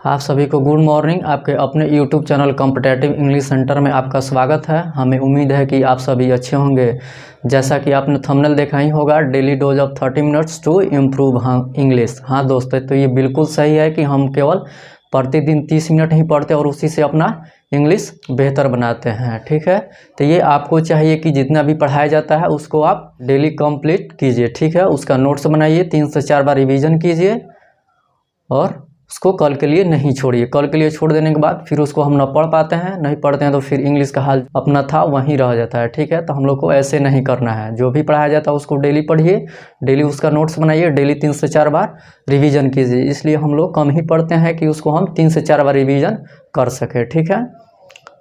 आप सभी को गुड मॉर्निंग। आपके अपने YouTube channel competitive English centre में आपका स्वागत है। हमें उम्मीद है कि आप सभी अच्छे होंगे। जैसा कि आपने थंबनेल देखा ही होगा, daily dose of 30 minutes to improve English. हाँ दोस्तों, तो ये बिल्कुल सही है कि हम केवल प्रतिदिन 30 मिनट ही पढ़ते और उसी से अपना इंग्लिश बेहतर बनाते हैं। ठीक है, तो ये आपको चाहिए कि जितना भी पढ़ाया जाता है उसको आप डेली कंप्लीट कीजिए। ठीक है, उसका नोट्स बनाइए, 3 से 4 बार रिवीजन कीजिए और उसको कल के लिए नहीं छोड़िए। कल के लिए छोड़ देने के बाद फिर उसको हम ना पढ़ पाते हैं, नहीं पढ़ते हैं तो फिर इंग्लिश का हाल अपना था वहीं रह जाता है। ठीक है, तो हम लोग को ऐसे नहीं करना है। जो भी पढ़ाया जाता है उसको डेली पढ़िए, डेली उसका नोट्स बनाइए, डेली 3 से 4 बार रिवीजन कीजिए। इसलिए हम लोग कम ही पढ़ते हैं कि उसको हम 3 से 4 बार रिवीजन कर सकें। ठीक है,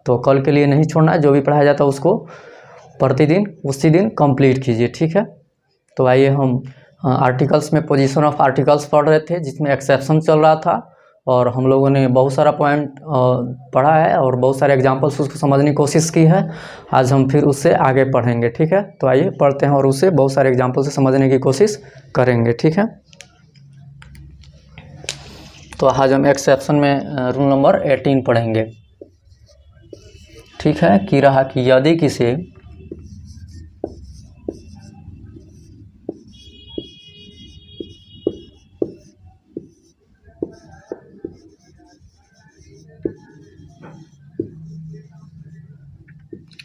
तो कल के लिए नहीं छोड़ना है। जो भी पढ़ाया जाता है उसको प्रतिदिन उसी दिन कंप्लीट कीजिए। ठीक है, तो आइए हम आर्टिकल्स में पोजीशन ऑफ आर्टिकल्स पढ़ रहे थे, जिसमें एक्सेप्शन चल रहा था और हम लोगों ने बहुत सारा पॉइंट पढ़ा है और बहुत सारे एग्जांपल्स उसको समझने की कोशिश की है। आज हम फिर उससे आगे पढ़ेंगे। ठीक है, तो आइए पढ़ते हैं और उससे बहुत सारे एग्जांपल से समझने की कोशिश करेंगे। ठीक है, तो आज हम एक्सेप्शन में रूल नंबर 18 पढ़ेंगे। ठीक है, कि रहा कि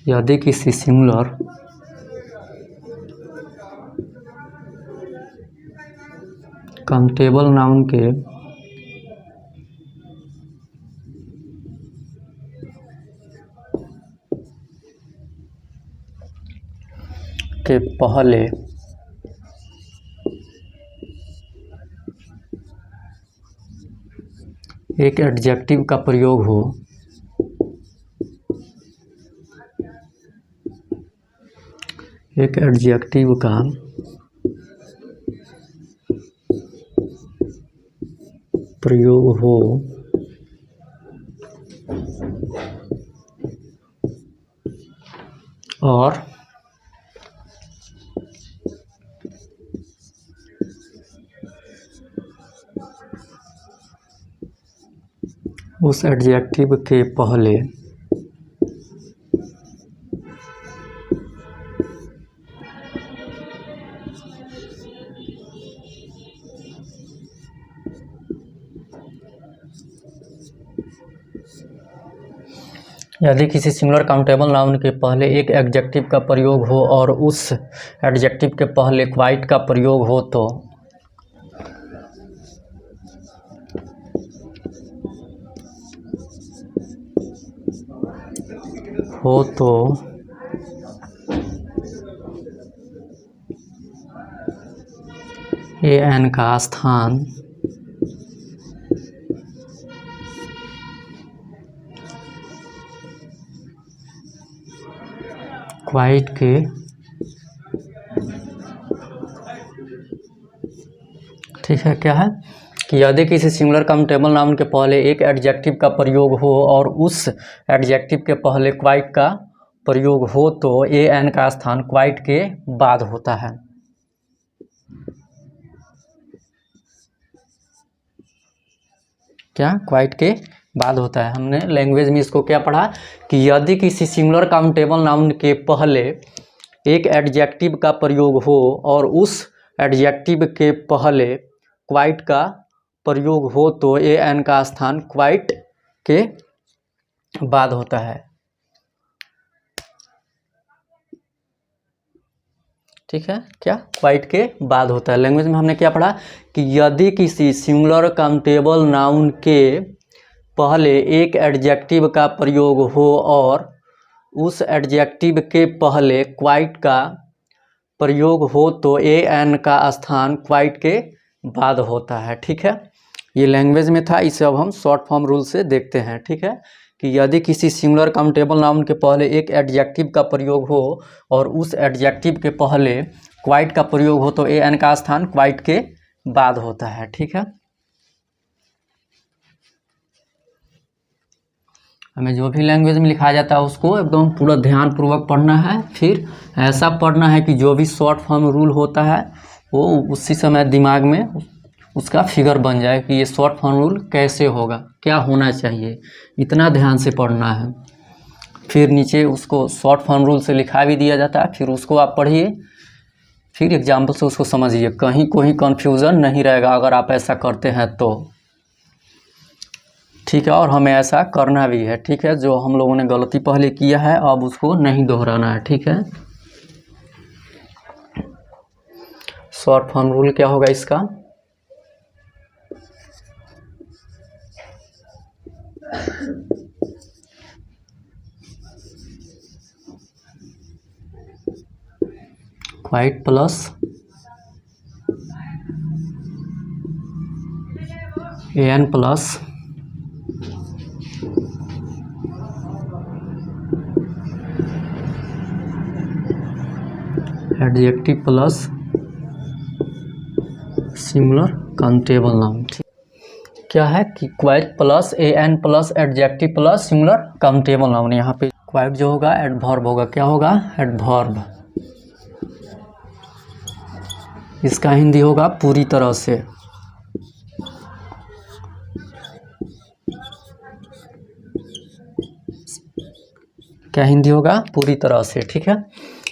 यदि किसी सिंगुलर काउंटेबल नाउन के पहले एक एडजेक्टिव का प्रयोग हो और उस एडजेक्टिव के पहले यदि किसी सिंगुलर काउंटेबल नाउन के पहले एक एडजेक्टिव का प्रयोग हो और उस एडजेक्टिव के पहले क्वाइट का प्रयोग हो तो एन का स्थान क्वाइट के ठीक है, क्या है कि यदि किसी सिंगुलर काउंटेबल नाउन के पहले एक एडजेक्टिव का प्रयोग हो और उस एडजेक्टिव के पहले क्वाइट का प्रयोग हो तो एन का स्थान क्वाइट के बाद होता है। क्या क्वाइट के बाद होता है। हमने लैंग्वेज में इसको क्या पढ़ा कि यदि किसी सिंगुलर काउंटेबल नाउन के पहले एक एडजेक्टिव का प्रयोग हो और उस एडजेक्टिव के पहले क्वाइट का प्रयोग हो तो एन का स्थान क्वाइट के बाद होता है। ठीक है, क्या क्वाइट के बाद होता है। लैंग्वेज में हमने क्या पढ़ा कि यदि किसी सिंगुलर काउंटेबल नाउन के पहले एक एडजेक्टिव का प्रयोग हो और उस एडजेक्टिव के पहले क्वाइट का प्रयोग हो तो एन का स्थान क्वाइट के बाद होता है। ठीक है, ये लैंग्वेज में था, इसे अब हम शॉर्ट फॉर्म रूल से देखते हैं। ठीक है, कि यदि किसी सिंगुलर काउंटेबल नाउन के पहले एक एडजेक्टिव का प्रयोग हो और उस एडजेक्टिव के पहले क्वाइट का प्रयोग हो तो एन का स्थान क्वाइट के बाद होता है। ठीक है, हमें जो भी लैंग्वेज में लिखा जाता है उसको एकदम पूरा ध्यानपूर्वक पढ़ना है। फिर ऐसा पढ़ना है कि जो भी शॉर्ट फॉर्म रूल होता है वो उसी समय दिमाग में उसका फिगर बन जाए कि ये शॉर्ट फॉर्म रूल कैसे होगा, क्या होना चाहिए, इतना ध्यान से पढ़ना है। फिर नीचे उसको शॉर्ट फॉर्म रूल से लिखा भी दिया जाता है, फिर उसको आप पढ़िए, फिर एग्जाम्पल से उसको समझिए, कहीं कोई कन्फ्यूज़न नहीं रहेगा अगर आप ऐसा करते हैं तो। ठीक है, और हमें ऐसा करना भी है। ठीक है, जो हम लोगों ने गलती पहले किया है अब उसको नहीं दोहराना है। ठीक है, शॉर्ट फॉर्म रूल क्या होगा इसका, quite plus an plus adjective plus similar countable noun. क्या है कि quite plus an plus adjective plus similar countable noun. यहाँ पे क्वाइट जो होगा एडवर्ब होगा, क्या होगा, एडवर्ब। इसका हिंदी होगा पूरी तरह से। क्या हिंदी होगा, पूरी तरह से। ठीक है,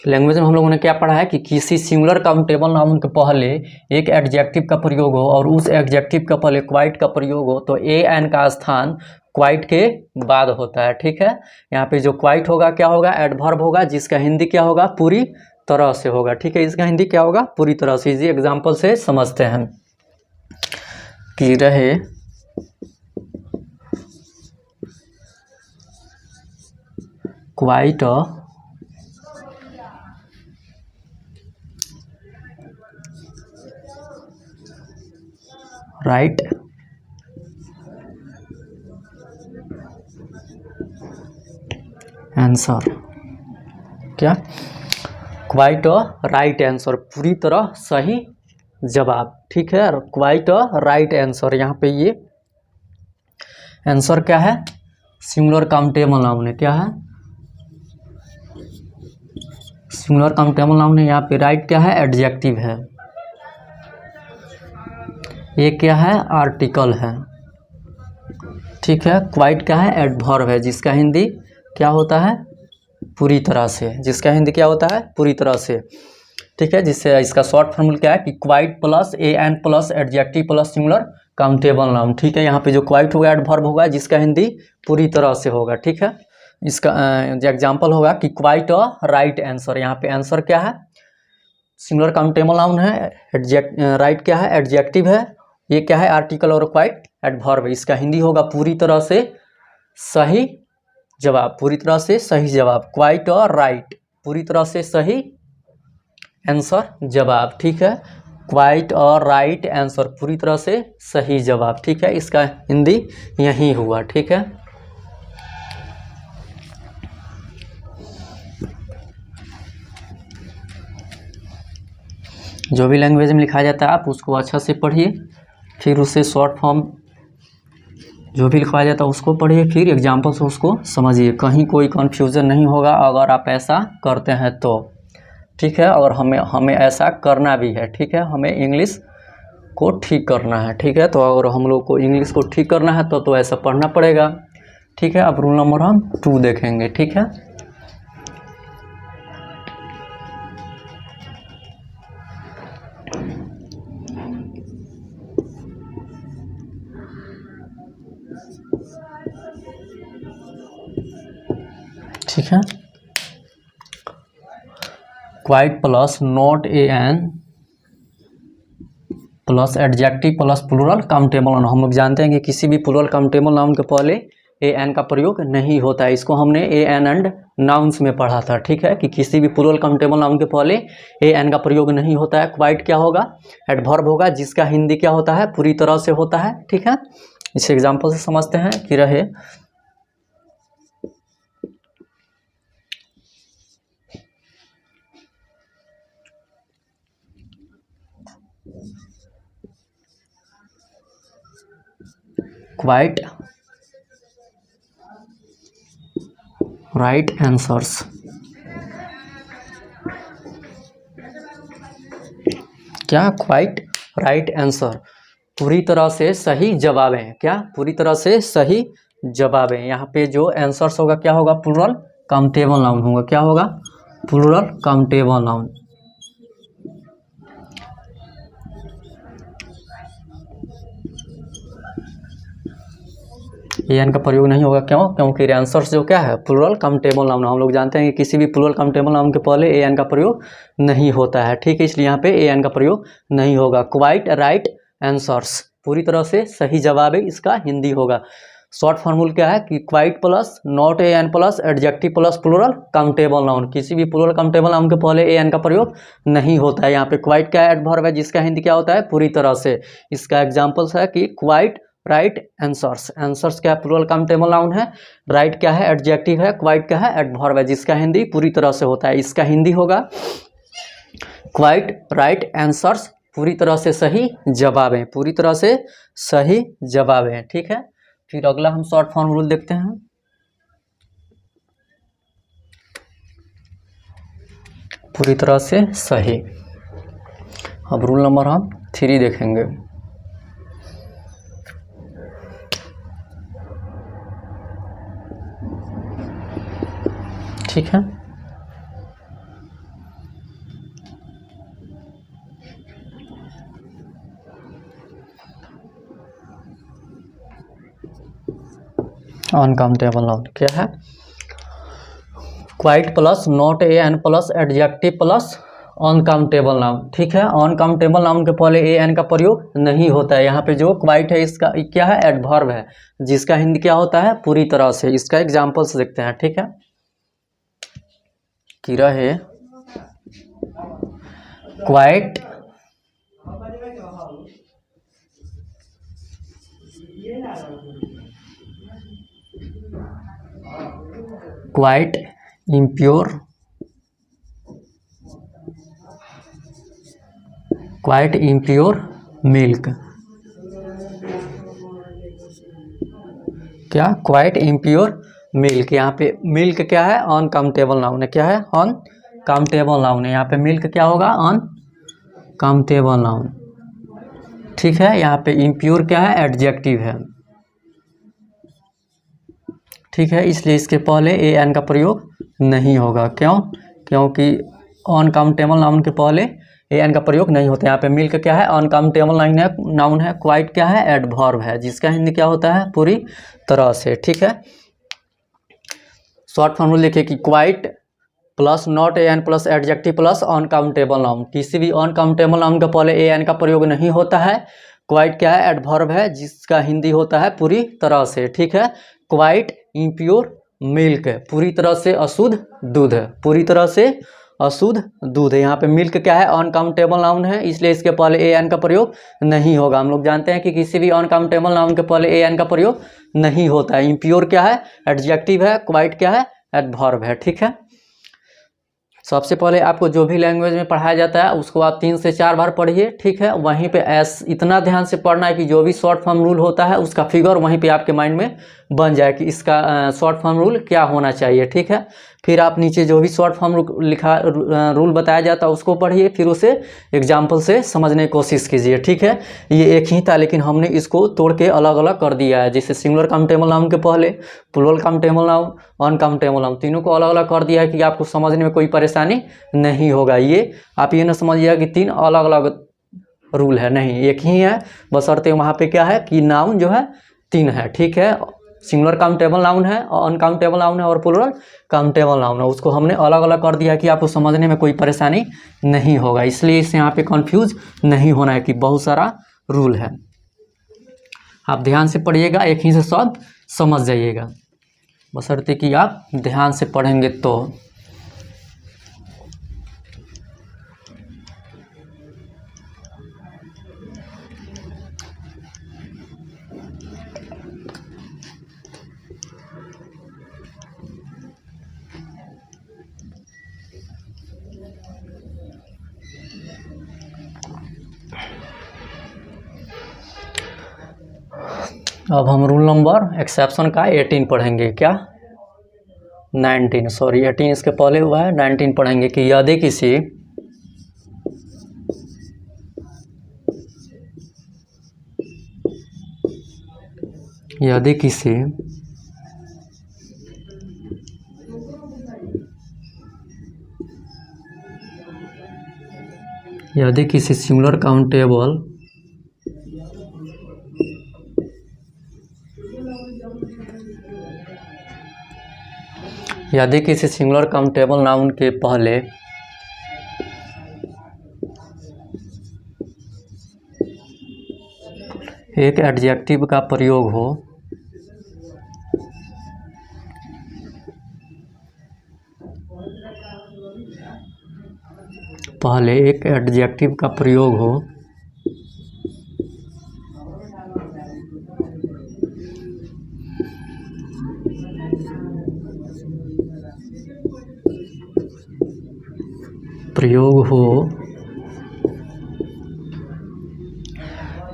लैंग्वेज में हम लोगों ने क्या पढ़ा है कि किसी सिंगुलर काउंटेबल नाउन के पहले एक एडजेक्टिव का प्रयोग हो और उस एडजेक्टिव का पहले क्वाइट का प्रयोग हो तो an का स्थान क्वाइट के बाद होता है। ठीक है, यहाँ पे जो क्वाइट होगा क्या होगा, एडवर्ब होगा, जिसका हिंदी क्या होगा, पूरी तरह से होगा। ठीक है, इसका हिंदी क्या होगा, पूरी तरह से। इसी एग्जाम्पल से समझते हैं कि रहे क्वाइट राइट आंसर। क्या, क्वाइट राइट आंसर, पूरी तरह सही जवाब। ठीक है, क्वाइट राइट आंसर। यहाँ पे ये आंसर क्या है, सिंगुलर काउंटेबल नाउन है। क्या है, सिंगुलर काउंटेबल नाउन है। यहाँ पे राइट क्या है, एडजेक्टिव है। ये क्या है, आर्टिकल है। ठीक है, क्वाइट क्या है, एडवर्ब है, जिसका हिंदी क्या होता है, पूरी तरह से। जिसका हिंदी क्या होता है, पूरी तरह से। ठीक है, जिससे इसका शॉर्ट फॉर्मूला क्या है कि quite plus an plus adjective plus singular countable noun. ठीक है, यहाँ पे जो क्वाइट होगा एडवर्ब होगा, जिसका हिंदी पूरी तरह से होगा। ठीक है, इसका जो एग्जाम्पल होगा कि क्वाइट राइट आंसर। यहाँ पे आंसर क्या है, सिंगुलर काउंटेबल नाउन है, राइट क्या है, एडजेक्टिव है, ये क्या है, आर्टिकल, और क्वाइट एडवर्ब है। इसका हिंदी होगा पूरी तरह से सही जवाब। पूरी तरह से सही जवाब, क्वाइट और राइट, पूरी तरह से सही आंसर जवाब। ठीक है, क्वाइट और राइट आंसर, पूरी तरह से सही जवाब। ठीक है, इसका हिंदी यही हुआ। ठीक है, जो भी लैंग्वेज में लिखा जाता है आप उसको अच्छा से पढ़िए, फिर उससे शॉर्ट फॉर्म जो भी लिखवाया जाता है उसको पढ़िए, फिर एग्जाम्पल से उसको समझिए, कहीं कोई कन्फ्यूज़न नहीं होगा अगर आप ऐसा करते हैं तो। ठीक है, और हमें ऐसा करना भी है। ठीक है, हमें इंग्लिश को ठीक करना है। ठीक है, तो अगर हम लोग को इंग्लिश को ठीक करना है तो ऐसा पढ़ना पड़ेगा। ठीक है, अब रूल नंबर हम 2 देखेंगे। ठीक है, ठीक है, quite plus not an plus adjective plus plural countable noun. हम लोग जानते हैं कि किसी भी प्लूरल काउंटेबल नाउन के पहले an का प्रयोग नहीं होता है। इसको हमने an एंड नाउन्स में पढ़ा था। ठीक है, कि किसी भी प्लूरल काउंटेबल नाउन के पहले an का प्रयोग नहीं होता है। क्वाइट क्या होगा, एडवर्ब होगा, जिसका हिंदी क्या होता है, पूरी तरह से होता है। ठीक है, इस एग्जाम्पल से समझते हैं कि रहे क्वाइट राइट आंसर्स। क्या, क्वाइट राइट आंसर। पूरी तरह से सही जवाबें। क्या? पूरी तरह से सही जवाबें। यहाँ पे जो आंसर्स होगा क्या होगा? प्लूरल काउंटेबल नाउन होगा। क्या होगा? Plural countable noun. एन का प्रयोग नहीं होगा। क्यों? क्योंकि आंसर्स जो क्या है? Plural countable noun. हम लोग जानते हैं कि किसी भी प्लूरल काउंटेबल नाउन के पहले एन का प्रयोग नहीं होता है। ठीक है, इसलिए यहाँ पे एन का प्रयोग नहीं होगा। क्वाइट राइट आंसर्स, पूरी तरह से सही जवाब है, इसका हिंदी होगा। शॉर्ट फॉर्मूल क्या है कि quite plus not an plus adjective plus plural countable noun. किसी भी प्लूरल काउंटेबल नाउन के पहले एन का प्रयोग नहीं होता है। यहाँ पे क्वाइट क्या है? एडवर्ब है, जिसका हिंदी क्या होता है? पूरी तरह से। इसका एग्जाम्पल्स है कि क्वाइट राइट आंसर्स। आंसर्स क्या है? प्लूरल काउंटेबल नाउन है। राइट क्या है? एडजेक्टिव है। क्वाइट क्या है? एडवर्ब है, जिसका हिंदी पूरी तरह से होता है। इसका हिंदी होगा क्वाइट राइट आंसर्स, पूरी तरह से सही जवाबें। पूरी तरह से सही जवाबें। ठीक है, फिर अगला हम शॉर्ट फॉर्म रूल देखते हैं। पूरी तरह से सही। अब रूल नंबर हम 3 देखेंगे। ठीक है, अनकाउंटेबल नाउन क्या है? Quite plus not a an plus adjective plus uncountable noun. ठीक है, अनकाउंटेबल नाउन के पहले ए एन का प्रयोग नहीं होता है। यहाँ पे जो क्वाइट है इसका क्या है? एडवर्ब है, जिसका हिंदी क्या होता है? पूरी तरह से। इसका एग्जाम्पल्स देखते हैं। ठीक है, कि रहे quite quite impure, quite impure milk. क्या? Quite impure milk. यहाँ पे मिल्क क्या है? अनकाउंटेबल नाउन है। क्या है? अनकाउंटेबल नाउन है। यहाँ पे मिल्क क्या होगा? Uncountable noun. ठीक है, यहाँ पे इम्प्योर क्या है? एडजेक्टिव है। ठीक है, इसलिए इसके पहले ए एन का प्रयोग नहीं होगा। क्यों? क्योंकि अनकाउंटेबल नाउन के पहले ए एन का प्रयोग नहीं होता। यहाँ पे मिल्क क्या है? अनकाउंटेबल नाउन है। क्वाइट क्या है? एडवर्ब है, जिसका हिंदी क्या होता है? पूरी तरह से। ठीक है, शॉर्ट फॉर्मूला लिखिए कि quite plus not a an plus adjective plus uncountable noun. किसी भी अनकाउंटेबल नाउन के पहले ए एन का प्रयोग नहीं होता है। क्वाइट क्या है? एडवर्ब है, जिसका हिंदी होता है पूरी तरह से। ठीक है, क्वाइट इम्प्योर मिल्क, पूरी तरह से अशुद्ध दूध है। पूरी तरह से अशुद्ध दूध है। यहाँ पे मिल्क क्या है? अनकाउंटेबल नाउन है, इसलिए इसके पहले ए एन का प्रयोग नहीं होगा। हम लोग जानते हैं कि किसी भी अनकाउंटेबल नाउन के पहले ए एन का प्रयोग नहीं होता है। इम्प्योर क्या है? एडजेक्टिव है। क्वाइट क्या है? एडवर्ब है। ठीक है, सबसे पहले आपको जो भी लैंग्वेज में पढ़ाया जाता है उसको आप 3 से 4 बार पढ़िए। ठीक है, वहीं पे इतना ध्यान से पढ़ना है कि जो भी शॉर्ट फॉर्म रूल होता है उसका फिगर वहीं पे आपके माइंड में बन जाए कि इसका शॉर्ट फॉर्म रूल क्या होना चाहिए। ठीक है, फिर आप नीचे जो भी शॉर्ट फॉर्म रूल बताया जाता है उसको पढ़िए, फिर उसे एग्जाम्पल से समझने की कोशिश कीजिए। ठीक है, ये एक ही था लेकिन हमने इसको तोड़ के अलग अलग कर दिया है। जैसे सिंगुलर काउंटेबल नाउन के पहले plural countable noun, uncountable noun, तीनों को अलग अलग कर दिया है कि आपको समझने में कोई परेशानी नहीं होगा। ये आप ये ना समझिएगा कि 3 अलग अलग रूल है, नहीं, एक ही है, बशर्ते वहाँ पे क्या है कि नाउन जो है 3 है। ठीक है, सिंगुलर काउंटेबल नाउन है और अनकाउंटेबल नाउन है और प्लूरल काउंटेबल नाउन है। उसको हमने अलग अलग कर दिया कि आपको समझने में कोई परेशानी नहीं होगा। इसलिए इसे यहाँ पे कंफ्यूज नहीं होना है कि बहुत सारा रूल है। आप ध्यान से पढ़िएगा, एक ही से सब समझ जाइएगा, बशर्ते कि आप ध्यान से पढ़ेंगे तो। अब हम रूल नंबर एक्सेप्शन का 18 पढ़ेंगे। क्या? 19, सॉरी 18 इसके पहले हुआ है, 19 पढ़ेंगे कि यदि यदि किसी सिंगुलर काउंटेबल नाउन के पहले एक एडजेक्टिव का प्रयोग हो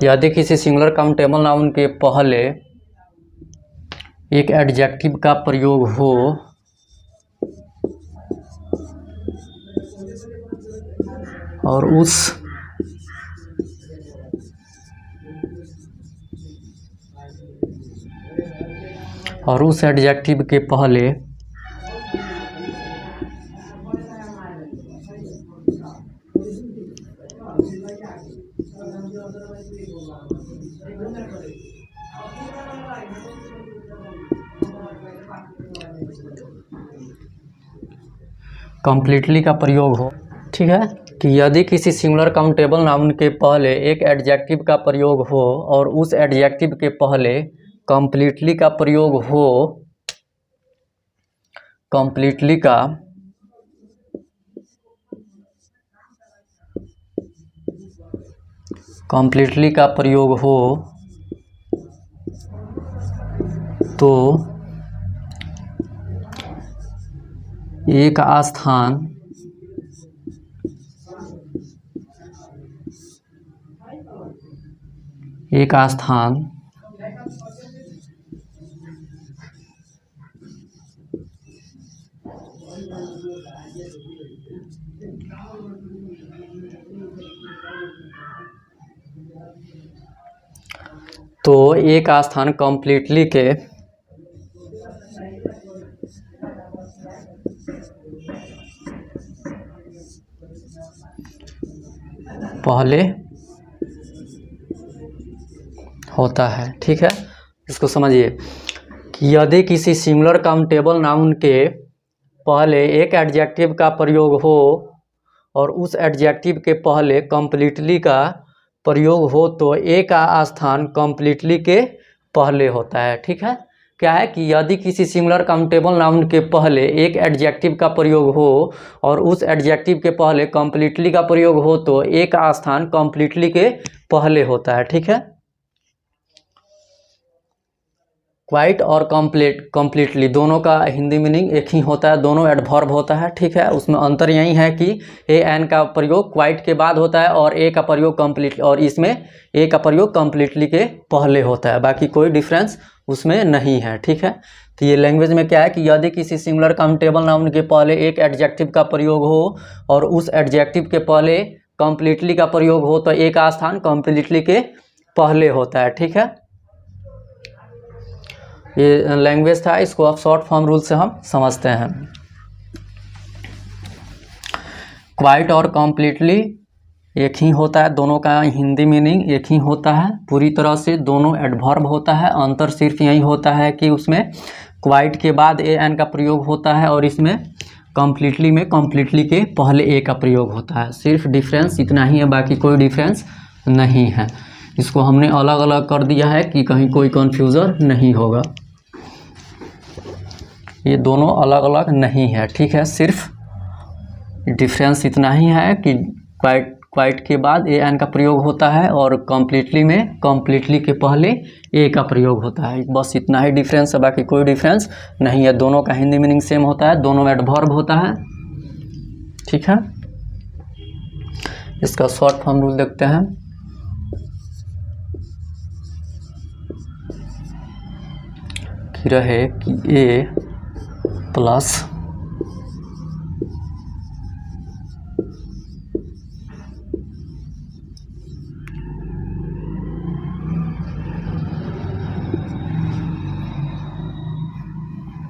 यदि किसी सिंगुलर काउंटेबल नाउन के पहले एक एडजेक्टिव का प्रयोग हो और उस एडजेक्टिव के पहले कंप्लीटली का प्रयोग हो। ठीक है, कि यदि किसी सिंगुलर काउंटेबल नाउन के पहले एक एडजेक्टिव का प्रयोग हो और उस एडजेक्टिव के पहले कंप्लीटली का प्रयोग हो, कंप्लीटली का प्रयोग हो तो एक स्थान कंप्लीटली के पहले होता है। ठीक है, इसको समझिए कि यदि किसी सिंगुलर काउंटेबल नाउन के पहले एक एडजेक्टिव का प्रयोग हो और उस एडजेक्टिव के पहले कंप्लीटली का प्रयोग हो तो ए का स्थान कंप्लीटली के पहले होता है। ठीक है, क्या है कि यदि किसी सिंगुलर काउंटेबल नाउन के पहले एक एडजेक्टिव का प्रयोग हो और उस एडजेक्टिव के पहले कंप्लीटली का प्रयोग हो तो ए का स्थान कंप्लीटली के पहले होता है। ठीक है, क्वाइट और कंप्लीटली दोनों का हिंदी मीनिंग एक ही होता है, दोनों एडवर्ब होता है। ठीक है, उसमें अंतर यही है कि ए एन का प्रयोग क्वाइट के बाद होता है और ए का प्रयोग कंप्लीट, और इसमें ए का प्रयोग कंप्लीटली के पहले होता है, बाकी कोई डिफरेंस उसमें नहीं है। ठीक है, तो ये लैंग्वेज में क्या है कि यदि किसी सिंगुलर काउंटेबल नाउन के पहले एक एडजेक्टिव का प्रयोग हो और उस एडजेक्टिव के पहले कंप्लीटली का प्रयोग हो तो ए का स्थान कंप्लीटली के पहले होता है। ठीक है, ये लैंग्वेज था, इसको अब शॉर्ट फॉर्म रूल से हम समझते हैं। क्वाइट और कंप्लीटली एक ही होता है, दोनों का हिंदी मीनिंग एक ही होता है पूरी तरह से, दोनों एडवर्ब होता है। अंतर सिर्फ यही होता है कि उसमें क्वाइट के बाद ए एन का प्रयोग होता है और इसमें कंप्लीटली में कंप्लीटली के पहले ए का प्रयोग होता है। सिर्फ डिफरेंस इतना ही है, बाकी कोई डिफरेंस नहीं है। इसको हमने अलग अलग कर दिया है कि कहीं कोई कन्फ्यूज़न नहीं होगा, ये दोनों अलग अलग नहीं है। ठीक है, सिर्फ डिफरेंस इतना ही है कि क्वाइट के बाद ए एन का प्रयोग होता है और कंप्लीटली में कंप्लीटली के पहले ए का प्रयोग होता है, बस इतना ही डिफरेंस है, बाकी कोई डिफरेंस नहीं है। दोनों का हिंदी मीनिंग सेम होता है, दोनों एडवर्ब होता है। ठीक है, इसका शॉर्ट फॉर्म रूल देखते हैं। कि रहे कि a plus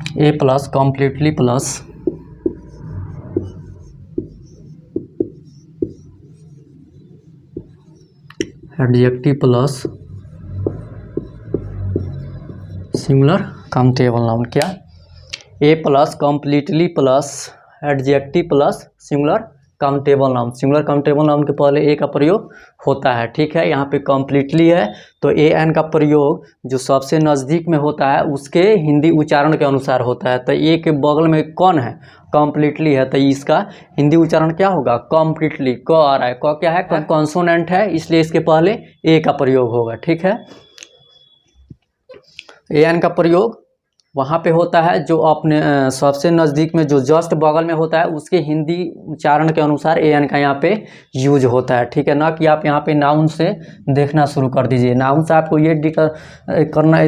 a plus completely plus adjective plus singular countable noun. क्या? A plus completely plus adjective plus singular countable noun. Singular countable noun के पहले ए का प्रयोग होता है, ठीक है। यहाँ पे कम्प्लीटली है तो ए एन का प्रयोग जो सबसे नज़दीक में होता है उसके हिंदी उच्चारण के अनुसार होता है। तो ए के बगल में कौन है? कम्प्लीटली है, तो इसका हिंदी उच्चारण क्या होगा? कम्प्लीटली। क आ रहा है, क क्या है? कॉन्सोनेंट है, इसलिए इसके पहले ए का प्रयोग होगा, ठीक है। ए एन का प्रयोग वहाँ पे होता है जो अपने सबसे नज़दीक में जो जस्ट बगल में होता है उसके हिंदी उच्चारण के अनुसार ए एन का यहाँ पे यूज होता है, ठीक है। ना कि आप यहाँ पे नाउन से देखना शुरू कर दीजिए। नाउन से आपको ये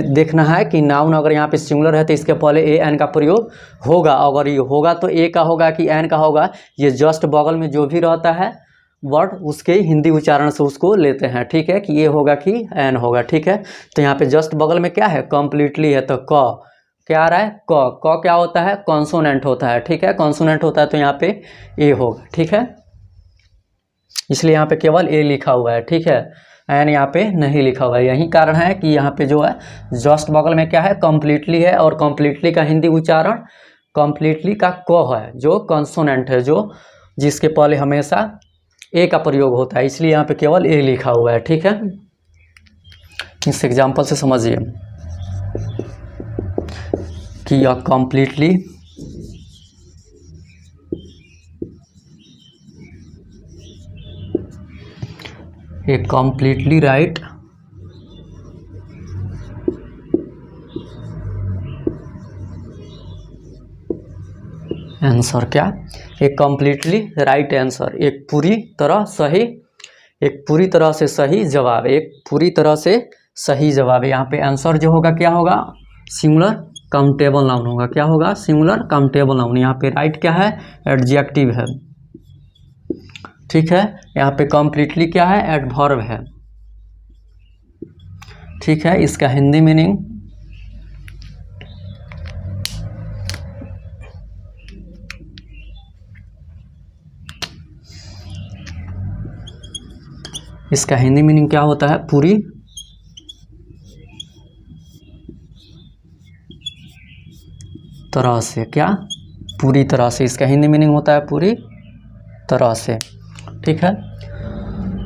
देखना है कि नाउन अगर यहाँ पे सिंगुलर है तो इसके पहले ए एन का प्रयोग होगा। अगर ये होगा तो ए का होगा कि एन का होगा, ये जस्ट बगल में जो भी रहता है वर्ड उसके हिंदी उच्चारण से उसको लेते हैं, ठीक है। कि ये होगा कि एन होगा, ठीक है। तो यहाँ पे जस्ट बगल में क्या है? कम्प्लीटली है, तो क क्या आ रहा है? क क्या होता है? कॉन्सोनेंट होता है, ठीक है। कॉन्सोनेंट होता है तो यहाँ पे ए होगा, ठीक है। इसलिए यहाँ पे केवल ए लिखा हुआ है, ठीक है। एन यहाँ पे नहीं लिखा हुआ है। यही कारण है कि यहाँ पे जो है जस्ट बगल में क्या है? कम्प्लीटली है, और कम्प्लीटली का हिंदी उच्चारण कम्प्लीटली का क है जो कॉन्सोनेंट है, जो जिसके पहले हमेशा ए का प्रयोग होता है, इसलिए यहाँ पे केवल ए लिखा हुआ है, ठीक है। इस एग्जाम्पल से समझिए कि यह completely a completely right answer. क्या? एक कम्प्लीटली राइट आंसर, एक पूरी तरह सही, एक पूरी तरह से सही जवाब, एक पूरी तरह से सही जवाब है। यहाँ पे आंसर जो होगा क्या होगा? सिंगुलर काउंटेबल नाउन होगा। क्या होगा? Singular countable noun. यहाँ पे राइट क्या है? एडजेक्टिव है, ठीक है। यहाँ पे कम्प्लीटली क्या है? एडवर्ब है, ठीक है। इसका हिंदी मीनिंग क्या होता है? पूरी तरह से। क्या? पूरी तरह से। इसका हिंदी मीनिंग होता है पूरी तरह से, ठीक है।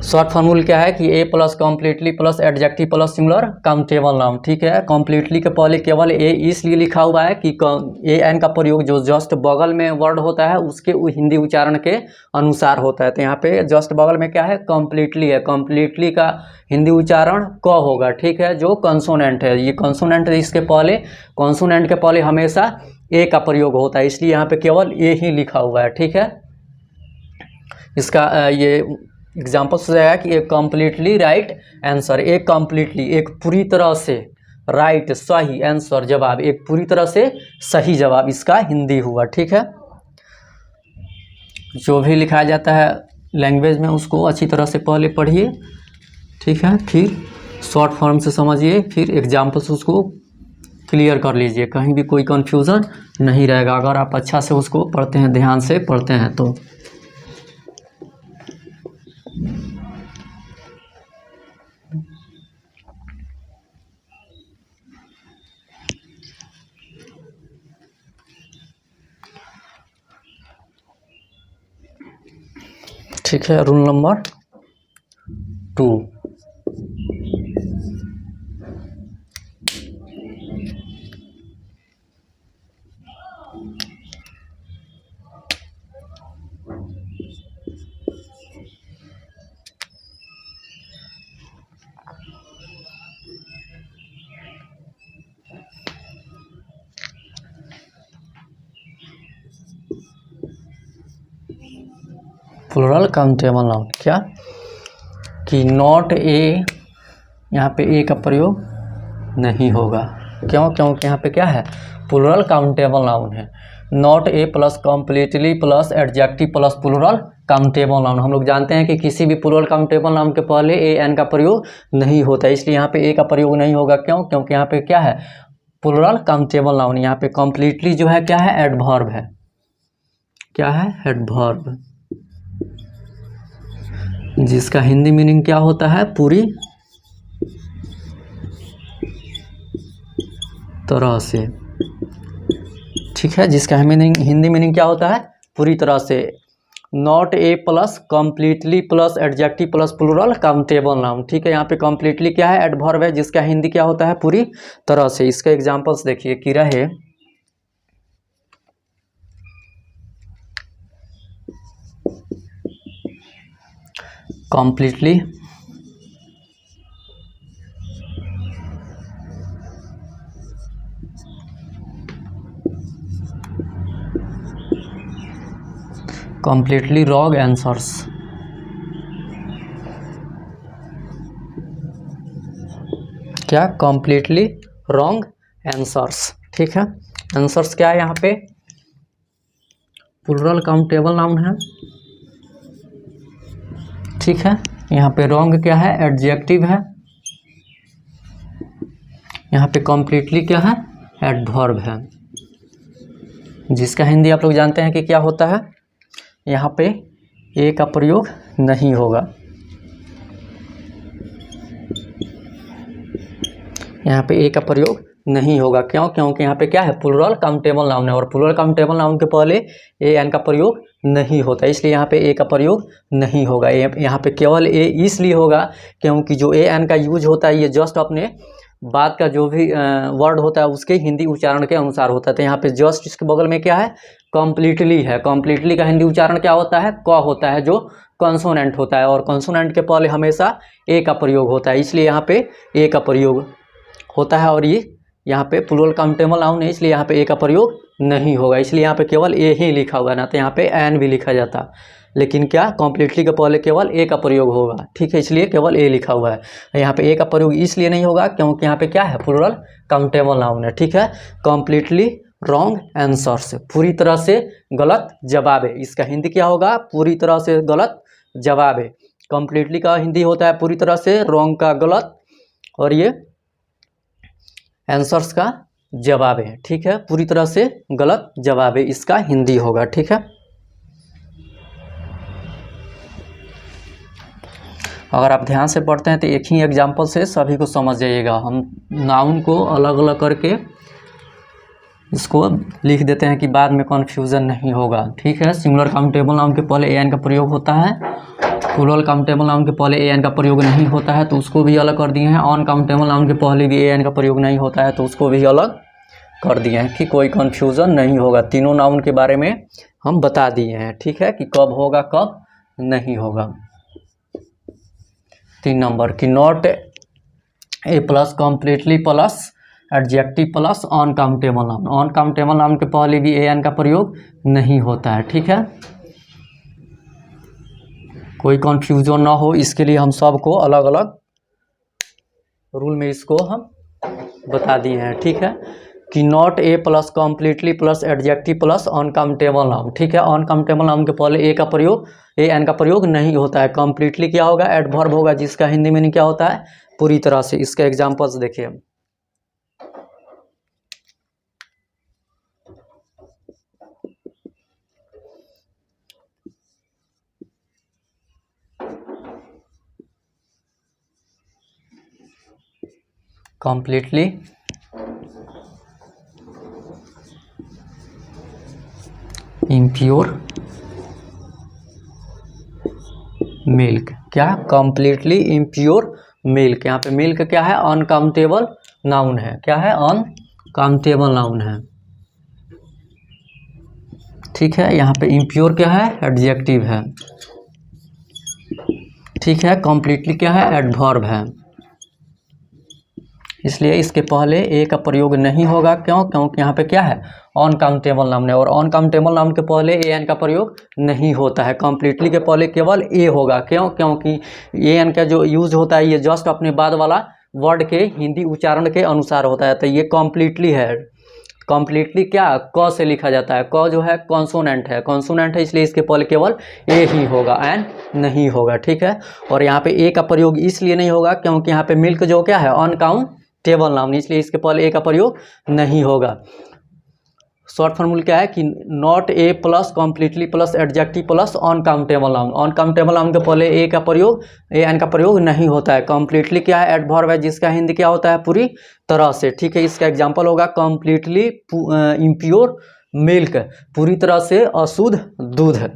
शॉर्ट फॉर्मूला क्या है कि a plus completely plus adjective plus singular countable noun, ठीक है। कम्प्लीटली के पहले केवल ए इसलिए लिखा हुआ है कि ए एन का प्रयोग जो जस्ट बगल में वर्ड होता है उसके हिंदी उच्चारण के अनुसार होता है। तो यहाँ पे जस्ट बगल में क्या है? कम्प्लीटली है। कम्प्लीटली का हिंदी उच्चारण क होगा, ठीक है, जो कॉन्सोनेंट है। ये कॉन्सोनेंट इसके पहले, कॉन्सोनेंट के पहले हमेशा ए का प्रयोग होता है, इसलिए यहाँ पे केवल ए ही लिखा हुआ है, ठीक है। इसका ये एग्जाम्पल से जाएगा कि एक कम्प्लीटली राइट आंसर, एक कम्प्लीटली एक पूरी तरह से राइट सही आंसर जवाब, एक पूरी तरह से सही जवाब इसका हिंदी हुआ, ठीक है। जो भी लिखा जाता है लैंग्वेज में उसको अच्छी तरह से पहले पढ़िए, ठीक है, फिर शॉर्ट फॉर्म से समझिए, फिर एग्जाम्पल से उसको क्लियर कर लीजिए, कहीं भी कोई कन्फ्यूज़न नहीं रहेगा अगर आप अच्छा से उसको पढ़ते हैं, ध्यान से पढ़ते हैं तो। ठीक है, rule number 2। Plural countable noun, क्या कि नॉट ए, यहाँ पे ए का प्रयोग नहीं होगा, क्यों? क्योंकि यहाँ पे क्या है? प्लूरल काउंटेबल नाउन है। Not a plus completely plus adjective plus plural countable noun. हम लोग जानते हैं कि किसी भी प्लूरल काउंटेबल नाउन के पहले ए एन का प्रयोग नहीं होता है, इसलिए यहाँ पे ए का प्रयोग नहीं होगा। क्यों? क्योंकि यहाँ पे क्या है? Plural countable noun. यहाँ पे कम्प्लीटली जो है क्या है, एडवर्ब है। क्या है, एडवर्ब, जिसका हिंदी मीनिंग क्या होता है, पूरी तरह से। ठीक है, जिसका हिंदी मीनिंग क्या होता है, पूरी तरह से। Not a plus completely plus adjective plus plural countable noun. ठीक है, यहाँ पे कम्प्लीटली क्या है, एडवर्ब है, जिसका हिंदी क्या होता है, पूरी तरह से। इसका एग्जांपल्स देखिए कि रहे कम्प्लीटली, completely wrong answers। क्या, completely wrong answers। ठीक है, आंसर्स क्या है, यहाँ पे प्लूरल काउंटेबल नाउन है। ठीक है, यहाँ पे रॉन्ग क्या है, एडजेक्टिव है। यहाँ पे completely क्या है, एडवर्ब है, जिसका हिंदी आप लोग जानते हैं कि क्या होता है। यहाँ पे ए का प्रयोग नहीं होगा। यहाँ पे ए का प्रयोग नहीं होगा, क्यों, क्योंकि यहाँ पे क्या है, प्लूरल काउंटेबल नाउन है, और प्लूरल काउंटेबल नाउन के पहले ए एन का प्रयोग नहीं होता, इसलिए यहाँ पे ए का प्रयोग नहीं होगा। यहाँ पे केवल ए इसलिए होगा क्योंकि जो ए एन का यूज होता है ये जस्ट अपने बात का जो भी वर्ड होता है उसके हिंदी उच्चारण के अनुसार होता है। तो यहाँ पे जस्ट इसके बगल में क्या है, कम्प्लीटली है। कम्प्लीटली का हिंदी उच्चारण क्या होता है, क होता है, जो कॉन्सोनेंट होता है, और कॉन्सोनेंट के पहले हमेशा ए का प्रयोग होता है, इसलिए यहाँ पे ए का प्रयोग होता है। और ये यहाँ पे प्लूरल काउंटेबल नाउन है, इसलिए यहाँ पे ए का प्रयोग नहीं होगा, इसलिए यहाँ पे केवल ए ही लिखा हुआ है, ना तो यहाँ पे एन भी लिखा जाता, लेकिन क्या, कम्प्लीटली के पहले केवल ए का प्रयोग होगा। ठीक है, इसलिए केवल ए लिखा हुआ है। यहाँ पे ए का प्रयोग इसलिए नहीं होगा क्योंकि यहाँ पे क्या है, प्लूरल काउंटेबल नाउन है। ठीक है, कम्प्लीटली रॉन्ग आंसर्स, पूरी तरह से गलत जवाब है। इसका हिंदी क्या होगा, पूरी तरह से गलत जवाब है। कम्प्लीटली का हिंदी होता है पूरी तरह से, रॉन्ग का गलत, और ये आंसर्स का जवाब है। ठीक है, पूरी तरह से गलत जवाब है, इसका हिंदी होगा। ठीक है, अगर आप ध्यान से पढ़ते हैं तो एक ही एग्जाम्पल से सभी को समझ जाइएगा। हम नाउन को अलग अलग करके इसको लिख देते हैं कि बाद में कन्फ्यूज़न नहीं होगा। ठीक है, सिंगुलर काउंटेबल नाउन के पहले ए एन का प्रयोग होता है, प्लूरल काउंटेबल नाउन के पहले ए एन का प्रयोग नहीं होता है, तो उसको भी अलग कर दिए हैं। ऑन काउंटेबल नाउन के पहले भी ए एन का प्रयोग नहीं होता है, तो उसको भी अलग कर दिए हैं कि कोई कन्फ्यूज़न नहीं होगा। तीनों नाउन के बारे में हम बता दिए हैं। ठीक है, कि कब होगा कब नहीं होगा। 3 नंबर कि not a plus completely plus adjective plus uncountable noun. Uncountable noun के पहले भी ए एन का प्रयोग नहीं होता है। ठीक है, कोई कन्फ्यूजन ना हो इसके लिए हम सबको अलग अलग रूल में इसको हम बता दिए हैं। ठीक है, कि not a plus completely plus adjective plus uncountable noun. ठीक है, अनकाउंटेबल नाउन के पहले ए का प्रयोग, ए एन का प्रयोग नहीं होता है। कम्प्लीटली क्या होगा, एडवर्ब होगा, जिसका हिंदी मीनिंग क्या होता है, पूरी तरह से। इसका एग्जांपल्स देखिए, completely impure मिल्क। क्या, completely impure मिल्क। यहाँ पे मिल्क क्या है, अनकाउंटेबल नाउन है। क्या है, अनकाउंटेबल नाउन है। ठीक है, यहाँ पे impure क्या है, एडजेक्टिव है। ठीक है, completely क्या है, एडवर्ब है, इसलिए इसके पहले ए का प्रयोग नहीं होगा। क्यों, क्योंकि यहाँ पे क्या है, अनकाउंटेबल नाउन है, और अनकाउंटेबल नाउन के पहले ए एन का प्रयोग नहीं होता है। कम्प्लीटली के पहले केवल ए होगा। क्यों, क्योंकि ए एन का जो यूज होता है ये जस्ट अपने बाद वाला वर्ड के हिंदी उच्चारण के अनुसार होता है। तो ये कम्प्लीटली है। कम्प्लीटली क्या, क से लिखा जाता है। क जो है कॉन्सोनेंट है, कॉन्सोनेंट है, इसलिए इसके पहले केवल ए ही होगा, एन नहीं होगा। ठीक है, और यहाँ पे ए का प्रयोग इसलिए नहीं होगा क्योंकि यहाँ पे मिल्क जो क्या है, अनकाउंटेबल टेबल नाउन, इसलिए इसके पहले ए का प्रयोग नहीं होगा। शॉर्ट फॉर्मूला क्या है कि not a plus completely plus adjective plus uncountable noun. Uncountable noun के पहले ए का प्रयोग, ए एन का प्रयोग नहीं होता है। कम्प्लीटली क्या है, एडवर्ब है जिसका हिंदी क्या होता है, पूरी तरह से। ठीक है, इसका एग्जांपल होगा कम्प्लीटली इम्प्योर मिल्क, पूरी तरह से अशुद्ध दूध।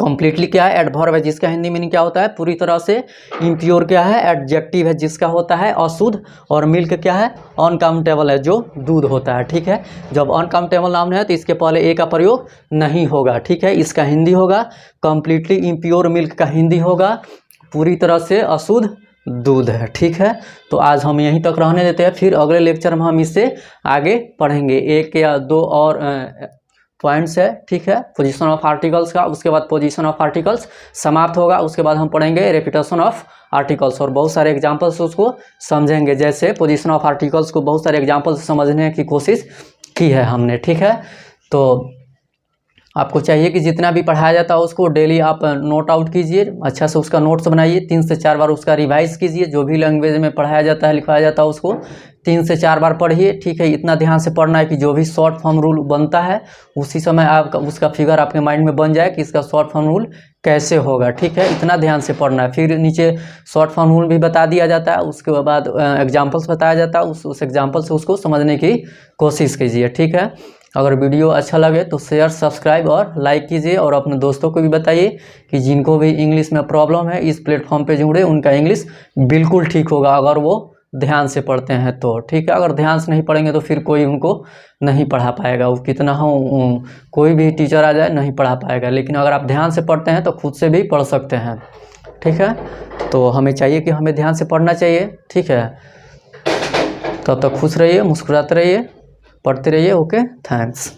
कम्प्लीटली क्या है, एडवर्ब है जिसका हिंदी मीनिंग क्या होता है, पूरी तरह से। इम्प्योर क्या है, एडजेक्टिव है जिसका होता है अशुद्ध। और मिल्क क्या है, अनकाउंटेबल है जो दूध होता है। ठीक है, जब अनकाउंटेबल नाउन है तो इसके पहले ए का प्रयोग नहीं होगा। ठीक है, इसका हिंदी होगा कम्प्लीटली इम्प्योर मिल्क, का हिंदी होगा पूरी तरह से अशुद्ध दूध है। ठीक है, तो आज हम यहीं तक रहने देते हैं, फिर अगले लेक्चर में हम इससे आगे पढ़ेंगे। एक या दो और पॉइंट्स है। ठीक है, पोजीशन ऑफ आर्टिकल्स का, उसके बाद पोजीशन ऑफ आर्टिकल्स समाप्त होगा, उसके बाद हम पढ़ेंगे रेपिटेशन ऑफ आर्टिकल्स और बहुत सारे एग्जांपल्स उसको समझेंगे। जैसे पोजीशन ऑफ आर्टिकल्स को बहुत सारे एग्जांपल्स समझने की कोशिश की है हमने। ठीक है, तो आपको चाहिए कि जितना भी पढ़ाया जाता है उसको डेली आप नोट आउट कीजिए, अच्छा से उसका नोट्स बनाइए, 3 से 4 बार उसका रिवाइज कीजिए। जो भी लैंग्वेज में पढ़ाया जाता है, लिखवाया जाता है, उसको 3 से 4 बार पढ़िए। ठीक है, इतना ध्यान से पढ़ना है कि जो भी शॉर्ट फॉर्म रूल बनता है उसी समय आपका उसका फिगर आपके माइंड में बन जाए कि इसका शॉर्ट फॉर्म रूल कैसे होगा। ठीक है, इतना ध्यान से पढ़ना है। फिर नीचे शॉर्ट फॉर्म रूल भी बता दिया जाता है, उसके बाद एग्जाम्पल्स बताया जाता है, उस एग्जाम्पल से उसको समझने की कोशिश कीजिए। ठीक है, अगर वीडियो अच्छा लगे तो शेयर, सब्सक्राइब और लाइक कीजिए और अपने दोस्तों को भी बताइए कि जिनको भी इंग्लिश में प्रॉब्लम है इस प्लेटफॉर्म पे जुड़े, उनका इंग्लिश बिल्कुल ठीक होगा अगर वो ध्यान से पढ़ते हैं तो। ठीक है, अगर ध्यान से नहीं पढ़ेंगे तो फिर कोई उनको नहीं पढ़ा पाएगा, वो कितना हो कोई भी टीचर आ जाए नहीं पढ़ा पाएगा। लेकिन अगर आप ध्यान से पढ़ते हैं तो खुद से भी पढ़ सकते हैं। ठीक है, तो हमें चाहिए कि हमें ध्यान से पढ़ना चाहिए। ठीक है, तब तक खुश रहिए, मुस्कुराते रहिए, पढ़ते रहिए। Okay, thanks.